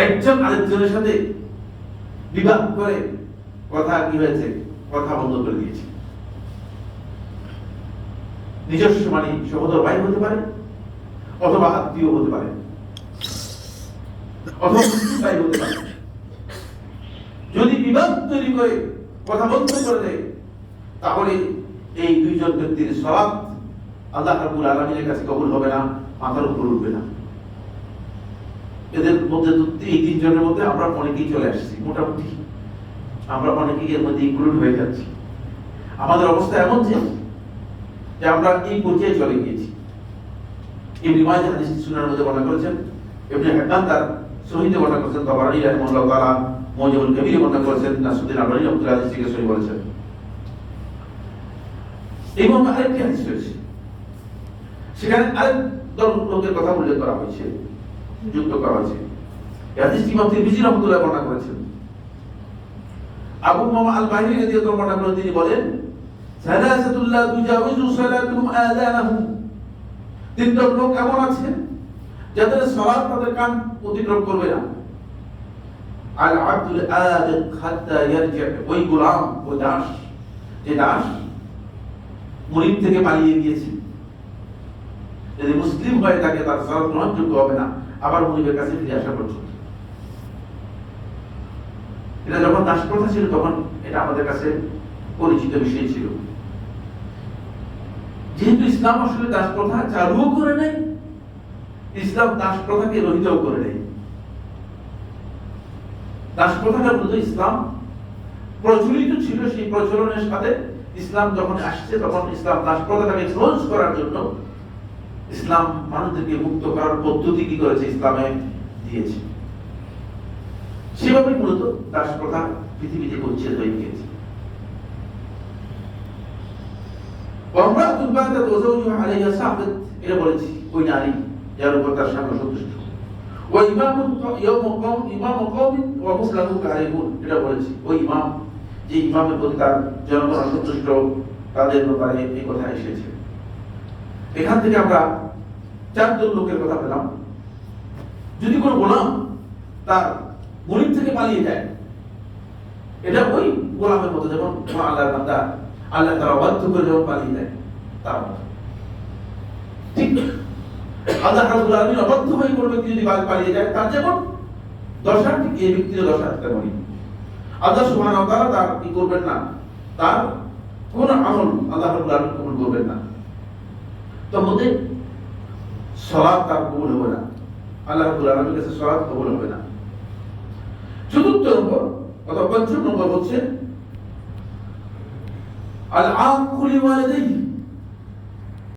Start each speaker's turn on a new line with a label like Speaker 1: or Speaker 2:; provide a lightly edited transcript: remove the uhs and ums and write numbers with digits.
Speaker 1: একজন আরেকজনের সাথে বিবাদ করে কথা কি হয়েছে, কথা বন্ধ করে দিয়েছে। নিজস্ব মানে সহোদর ভাই হতে পারে, অথবা আত্মীয় হতে পারে, অথবা ভাই হতে পারে। যদি বিবাদ তৈরি করে কথা বন্ধ করে দেয়, তাহলে এই দুইজন ব্যক্তির সালাত আল্লাহ রাব্বুল আলামিনের কাছে কবুল হবে না, মাথার উপর উঠবে না। এদের মধ্যে এই তিনজনের মধ্যে আমরা অনেকেই চলে আসছি, মোটামুটি আমরা অনেকেই এর মধ্যে ইনক্লুড হয়ে যাচ্ছি। আমাদের অবস্থা এমন যে আমরা এই পর্যায়ে চলে গিয়েছি। ইবনে মাজাহ হাদিসটি সুনানের মধ্যে বর্ণনা করেছেন, ইবনে হিব্বান তার সহিহে বর্ণনা করেছেন, তাবারানী রাহিমাহুল্লাহ তাআলা মুজামুল কবিরে বর্ণনা করেছেন, নাসরুদ্দিন আলবানী রাহমাতুল্লাহ আলাইহি থেকে সহিহ বলেছেন। এবং আরেকটি হাদিস রয়েছে, সেখানে আরেক দল লোকের কথা উল্লেখ করা হয়েছে, যুক্ত করা হয়েছে। এই হাদিসটি ইমাম তিরমিজি রাহমাতুল্লাহ বর্ণনা করেছেন। আবু উমামা আল-বাহিলি রাদিয়াল্লাহু আনহু বর্ণনা করেন, তিনি বলেন, সালাসাতুল্লাহ তুজাউযু সালাতুহুম আযানাহুম। তিনজন লোক এমন আছে যাদের সালাত তাদের কান অতিক্রম করবে না। আল আব্দুল আদিক হাত্তা ইয়ারজি, ওই গোলাম, ওই দাস, যে দাস মুরিদ থেকে পালিয়ে গিয়েছে, যদি মুসলিম হয়ে থাকে তার সালাত গ্রহণযোগ্য হবে না, আবার মুরিদের কাছে ফিরে আসা পর্যন্ত। এটা যখন দাস প্রথা ছিল তখন এটা আমাদের কাছে পরিচিত বিষয় ছিল। যেহেতু ইসলাম আসলে দাস প্রথা চালুও করে নাই, ইসলাম দাস প্রথাকে রহিতও করে নাই। দাস প্রথাটা মূলত ইসলাম প্রচলিত ছিল, সেই প্রচলনের সাথে ইসলাম যখন আসছে তখন ইসলাম দাস প্রথাটাকে ক্লোজ করার জন্য ইসলাম মানুষদেরকে মুক্ত করার পদ্ধতি কি করেছে, ইসলামে দিয়েছে। সেভাবে মূলত দাস প্রথা পৃথিবী থেকে উচ্ছেদ হয়ে গিয়েছে। ওয়ামরাতুন বা'দা যাওজিহা আলাইহা সাকিত, এটা বলেছি ওই নারী যার উপর তার স্বামী সন্তুষ্ট। ওয়া ইমামুন ইমামু কওমিন ওয়া মুসলামুন কারিহুন, এটা বলেছি ওই ইমাম, যে ইমামের প্রতি তার জনগণ অসন্তুষ্ট, তাদের ব্যাপারে এই কথা এসেছে। এখান থেকে আমরা চারজন লোকের কথা পেলাম। যদি কোনো গোলাম তার মুরিদ থেকে পালিয়ে যায়, এটা ওই গোলামের মতো, যেমন আল্লাহর বান্দা আল্লাহ তাআলা বাধ্য করে যখন পালিয়ে যায় তার মতো। ঠিক আল্লাহ রাব্বুল আলামিন অবাধ্য হয়ে কোনো ব্যক্তি যদি পালিয়ে যায়, তার যেমন দশা, ঠিক এই ব্যক্তির দশা তেমনই। আল্লাহ সুবহানাহু ওয়া তাআলা তার কি করবেন না, তার কোন আমল আল্লাহ রাব্বুল আলামিন কবুল করবেন না। তার মধ্যে সালাত তার কবুল হবে না, আল্লাহ রাব্বুল আলামিনের কাছে সালাত কবুল হবে না। চতুর্থ নম্বর অথবা পঞ্চম নম্বর হচ্ছে আল আকুল ওয়ালিদাইহি,